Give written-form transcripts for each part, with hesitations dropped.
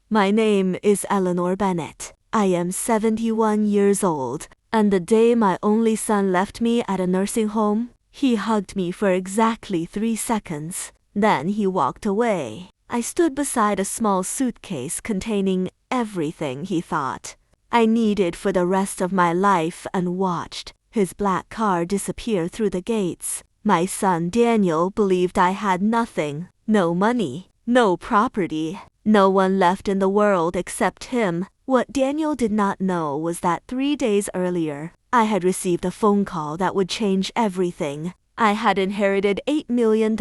My name is Eleanor Bennett. I am 71 years old, and the day my only son left me at a nursing home, he hugged me for exactly 3 seconds. Then he walked away. I stood beside a small suitcase containing everything he thought I needed for the rest of my life and watched his black car disappear through the gates. My son Daniel believed I had nothing, no money, no property, no one left in the world except him. What Daniel did not know was that 3 days earlier, I had received a phone call that would change everything. I had inherited $8 million,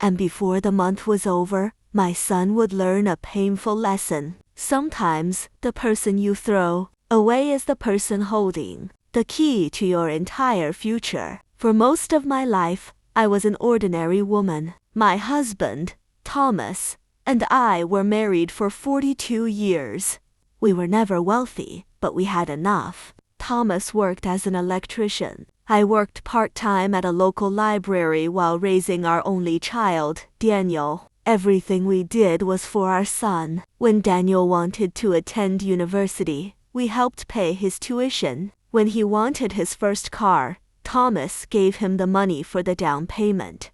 and before the month was over, my son would learn a painful lesson. Sometimes, the person you throw away is the person holding the key to your entire future. For most of my life, I was an ordinary woman. My husband, Thomas, and I were married for 42 years. We were never wealthy, but we had enough. Thomas worked as an electrician. I worked part-time at a local library while raising our only child, Daniel. Everything we did was for our son. When Daniel wanted to attend university, we helped pay his tuition. When he wanted his first car, Thomas gave him the money for the down payment.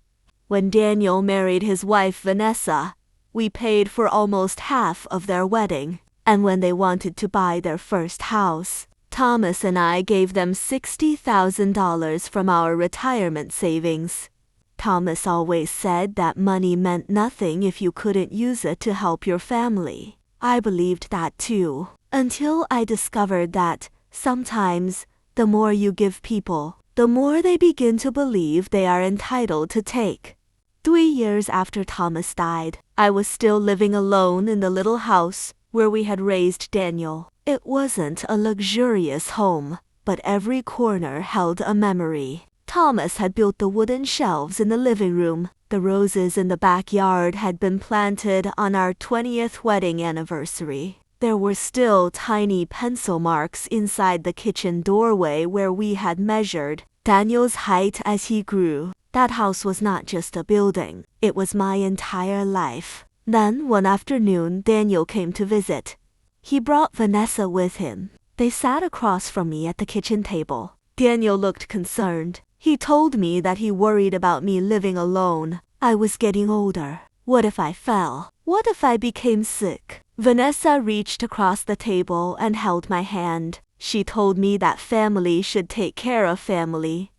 When Daniel married his wife Vanessa, we paid for almost half of their wedding. And when they wanted to buy their first house, Thomas and I gave them $60,000 from our retirement savings. Thomas always said that money meant nothing if you couldn't use it to help your family. I believed that too, until I discovered that sometimes the more you give people, the more they begin to believe they are entitled to take. 3 years after Thomas died, I was still living alone in the little house where we had raised Daniel. It wasn't a luxurious home, but every corner held a memory. Thomas had built the wooden shelves in the living room. The roses in the backyard had been planted on our 20th wedding anniversary. There were still tiny pencil marks inside the kitchen doorway where we had measured Daniel's height as he grew. That house was not just a building, it was my entire life. Then one afternoon, Daniel came to visit. He brought Vanessa with him. They sat across from me at the kitchen table. Daniel looked concerned. He told me that he worried about me living alone. I was getting older. What if I fell? What if I became sick? Vanessa reached across the table and held my hand. She told me that family should take care of family.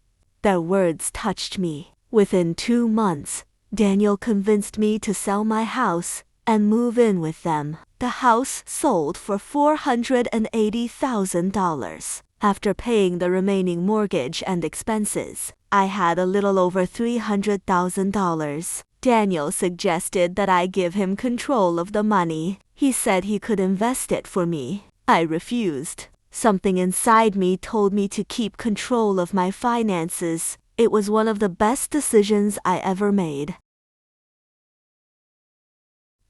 Their words touched me. Within 2 months, Daniel convinced me to sell my house and move in with them. The house sold for $480,000. After paying the remaining mortgage and expenses, I had a little over $300,000. Daniel suggested that I give him control of the money. He said he could invest it for me. I refused. Something inside me told me to keep control of my finances. It was one of the best decisions I ever made.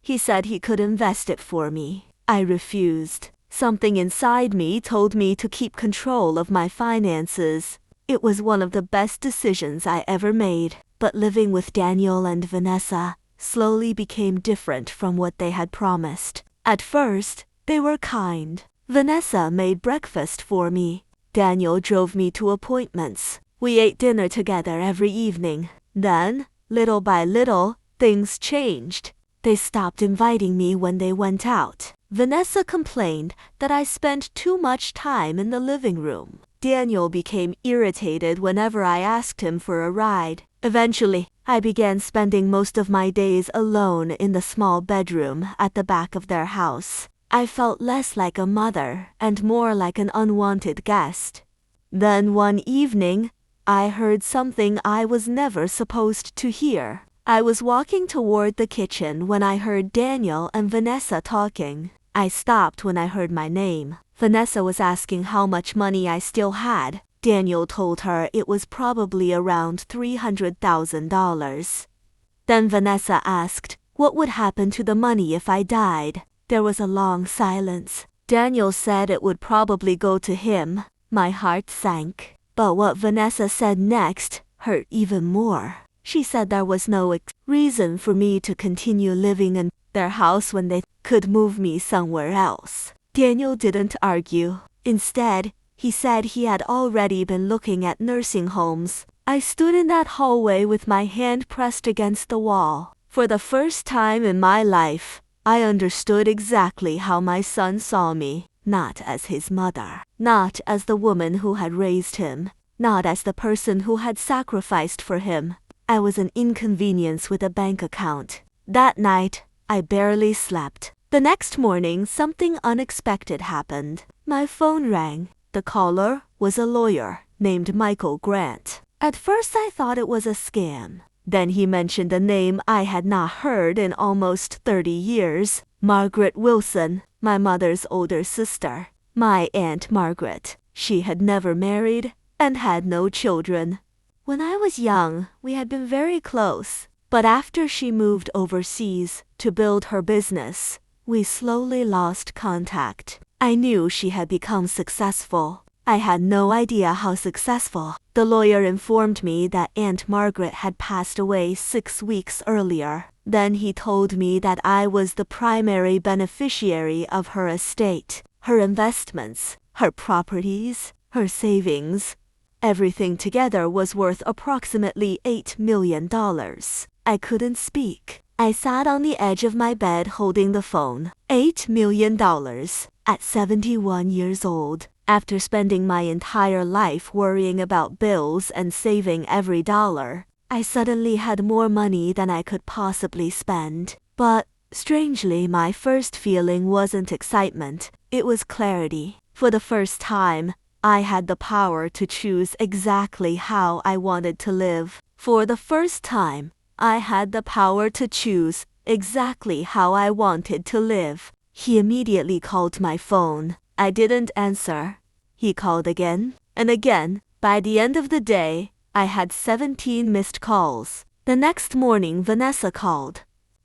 He said he could invest it for me. I refused. Something inside me told me to keep control of my finances. It was one of the best decisions I ever made. But living with Daniel and Vanessa slowly became different from what they had promised. At first, they were kind. Vanessa made breakfast for me. Daniel drove me to appointments. We ate dinner together every evening. Then, little by little, things changed. They stopped inviting me when they went out. Vanessa complained that I spent too much time in the living room. Daniel became irritated whenever I asked him for a ride. Eventually, I began spending most of my days alone in the small bedroom at the back of their house. I felt less like a mother and more like an unwanted guest. Then one evening, I heard something I was never supposed to hear. I was walking toward the kitchen when I heard Daniel and Vanessa talking. I stopped when I heard my name. Vanessa was asking how much money I still had. Daniel told her it was probably around $300,000. Then Vanessa asked, what would happen to the money if I died? There was a long silence. Daniel said it would probably go to him. My heart sank. But what Vanessa said next hurt even more. She said there was no reason for me to continue living in their house when they could move me somewhere else. Daniel didn't argue. Instead, he said he had already been looking at nursing homes. I stood in that hallway with my hand pressed against the wall. For the first time in my life, I understood exactly how my son saw me. Not as his mother. Not as the woman who had raised him. Not as the person who had sacrificed for him. I was an inconvenience with a bank account. That night, I barely slept. The next morning, something unexpected happened. My phone rang. The caller was a lawyer named Michael Grant. At first I thought it was a scam. Then he mentioned a name I had not heard in almost 30 years. Margaret Wilson, my mother's older sister. My Aunt Margaret. She had never married and had no children. When I was young, we had been very close. But after she moved overseas to build her business, we slowly lost contact. I knew she had become successful. I had no idea how successful. The lawyer informed me that Aunt Margaret had passed away 6 weeks earlier. Then he told me that I was the primary beneficiary of her estate, her investments, her properties, her savings. Everything together was worth approximately $8 million. I couldn't speak. I sat on the edge of my bed holding the phone. $8 million at 71 years old. After spending my entire life worrying about bills and saving every dollar, I suddenly had more money than I could possibly spend. But, strangely, my first feeling wasn't excitement. It was clarity. For the first time, I had the power to choose exactly how I wanted to live. For the first time, I had the power to choose exactly how I wanted to live. He immediately called my phone. I didn't answer. He called again and again. By the end of the day, I had 17 missed calls. The next morning, Vanessa called.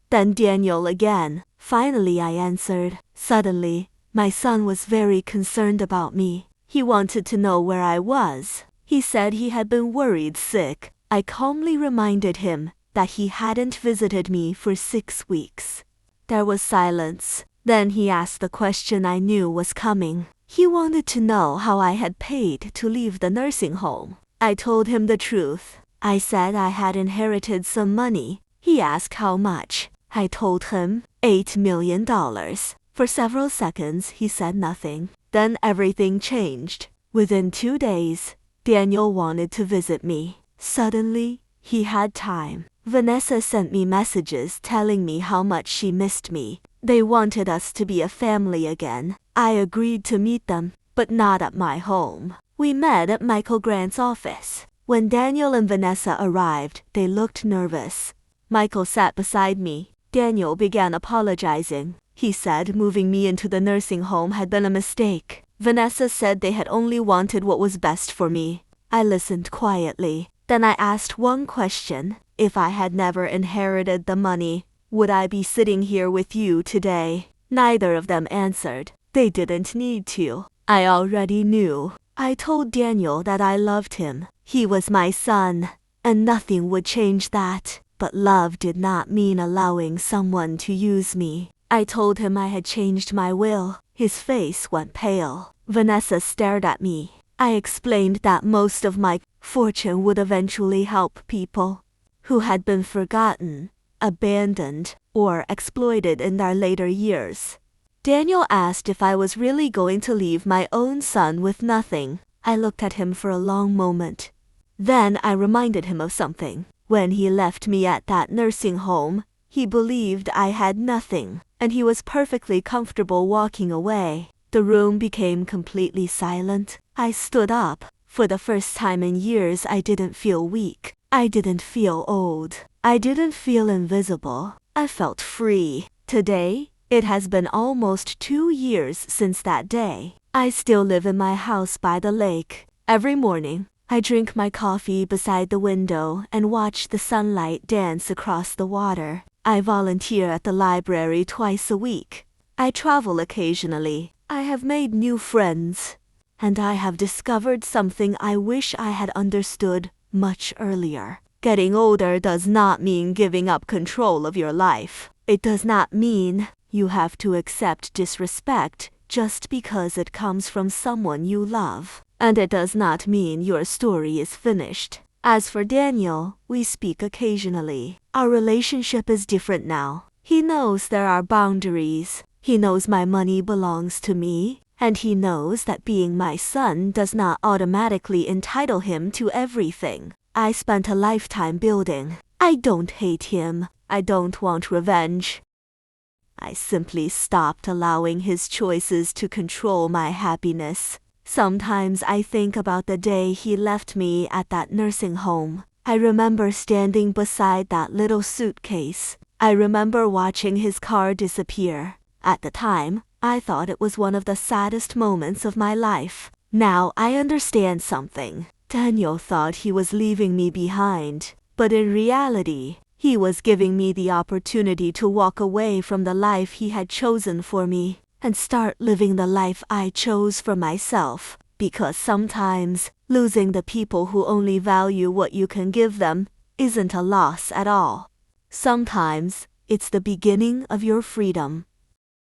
Then Daniel again. Finally, I answered. Suddenly, my son was very concerned about me. He wanted to know where I was. He said he had been worried sick. I calmly reminded him that he hadn't visited me for 6 weeks. There was silence. Then he asked the question I knew was coming. He wanted to know how I had paid to leave the nursing home. I told him the truth. I said I had inherited some money. He asked how much. I told him $8 million. For several seconds, he said nothing. Then everything changed. Within 2 days, Daniel wanted to visit me. Suddenly, he had time. Vanessa sent me messages telling me how much she missed me. They wanted us to be a family again. I agreed to meet them, but not at my home. We met at Michael Grant's office. When Daniel and Vanessa arrived, they looked nervous. Michael sat beside me. Daniel began apologizing. He said moving me into the nursing home had been a mistake. Vanessa said they had only wanted what was best for me. I listened quietly. Then I asked one question. If I had never inherited the money, would I be sitting here with you today? Neither of them answered. They didn't need to. I already knew. I told Daniel that I loved him. He was my son, and nothing would change that. But love did not mean allowing someone to use me. I told him I had changed my will. His face went pale. Vanessa stared at me. I explained that most of my fortune would eventually help people who had been forgotten, abandoned, or exploited in their later years. Daniel asked if I was really going to leave my own son with nothing. I looked at him for a long moment. Then I reminded him of something. When he left me at that nursing home, he believed I had nothing, and he was perfectly comfortable walking away. The room became completely silent. I stood up. For the first time in years, I didn't feel weak. I didn't feel old. I didn't feel invisible. I felt free. Today, it has been almost 2 years since that day. I still live in my house by the lake. Every morning, I drink my coffee beside the window and watch the sunlight dance across the water. I volunteer at the library twice a week. I travel occasionally. I have made new friends. And I have discovered something I wish I had understood much earlier. Getting older does not mean giving up control of your life. It does not mean you have to accept disrespect just because it comes from someone you love. And it does not mean your story is finished. As for Daniel, we speak occasionally. Our relationship is different now. He knows there are boundaries. He knows my money belongs to me. And he knows that being my son does not automatically entitle him to everything I spent a lifetime building. I don't hate him. I don't want revenge. I simply stopped allowing his choices to control my happiness. Sometimes I think about the day he left me at that nursing home. I remember standing beside that little suitcase. I remember watching his car disappear. At the time, I thought it was one of the saddest moments of my life. Now I understand something. Daniel thought he was leaving me behind, but in reality, he was giving me the opportunity to walk away from the life he had chosen for me and start living the life I chose for myself. Because sometimes, losing the people who only value what you can give them isn't a loss at all. Sometimes, it's the beginning of your freedom.